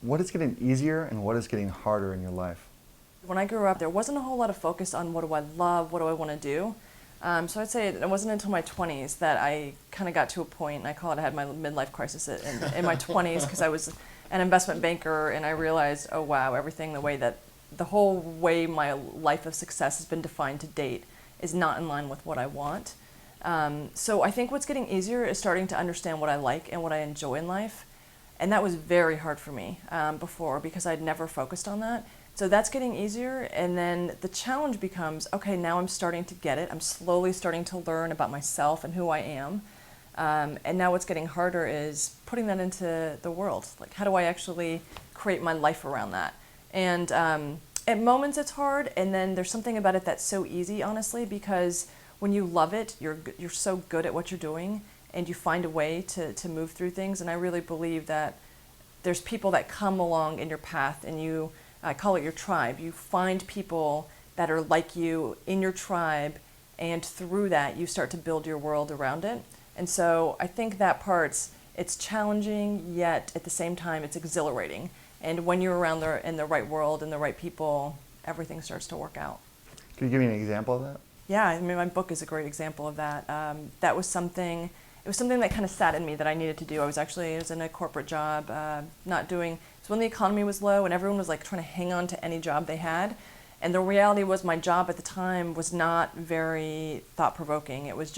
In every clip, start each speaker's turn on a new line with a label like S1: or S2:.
S1: What is getting easier and what is getting harder in your life?
S2: When I grew up, there wasn't a whole lot of focus on what do I love, what do I want to do. So I'd say it wasn't until my 20s that I kind of got to a point, and I call it, I had my midlife crisis in my 20s because I was an investment banker and I realized, oh wow, everything, the whole way my life of success has been defined to date is not in line with what I want. So I think what's getting easier is starting to understand what I like and what I enjoy in life. And that was very hard for me before because I'd never focused on that. So that's getting easier, and then the challenge becomes, okay, now I'm starting to get it. I'm slowly starting to learn about myself and who I am. And now what's getting harder is putting that into the world. Like, how do I actually create my life around that? And at moments it's hard, and then there's something about it that's so easy, honestly, because when you love it, you're so good at what you're doing, and you find a way to move through things. And I really believe that there's people that come along in your path, and I call it your tribe. You find people that are like you in your tribe, and through that you start to build your world around it. And so I think that it's challenging, yet at the same time it's exhilarating. And when you're around in the right world and the right people, everything starts to work out.
S1: Can you give me an example of that?
S2: Yeah, I mean, my book is a great example of that. It was something that kind of sat in me that I needed to do. I was in a corporate job, it's when the economy was low and everyone was like trying to hang on to any job they had. And the reality was my job at the time was not very thought-provoking. It was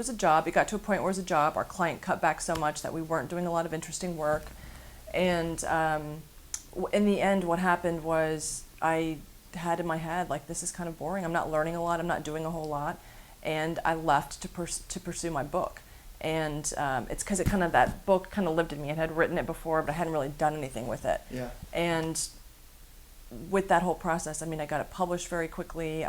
S2: a job. It got to a point where it was a job. Our client cut back so much that we weren't doing a lot of interesting work. And in the end, what happened was I had in my head, like, this is kind of boring. I'm not learning a lot. I'm not doing a whole lot. And I left to pursue my book. And it's because that book kind of lived in me. I had written it before, but I hadn't really done anything with it.
S1: Yeah.
S2: And with that whole process, I mean, I got it published very quickly.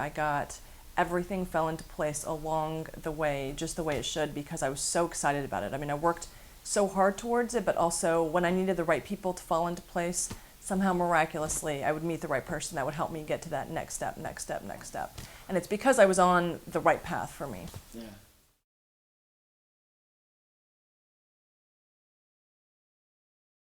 S2: Everything fell into place along the way, just the way it should, because I was so excited about it. I mean, I worked so hard towards it, but also when I needed the right people to fall into place, somehow miraculously, I would meet the right person that would help me get to that next step. And it's because I was on the right path for me.
S1: Yeah.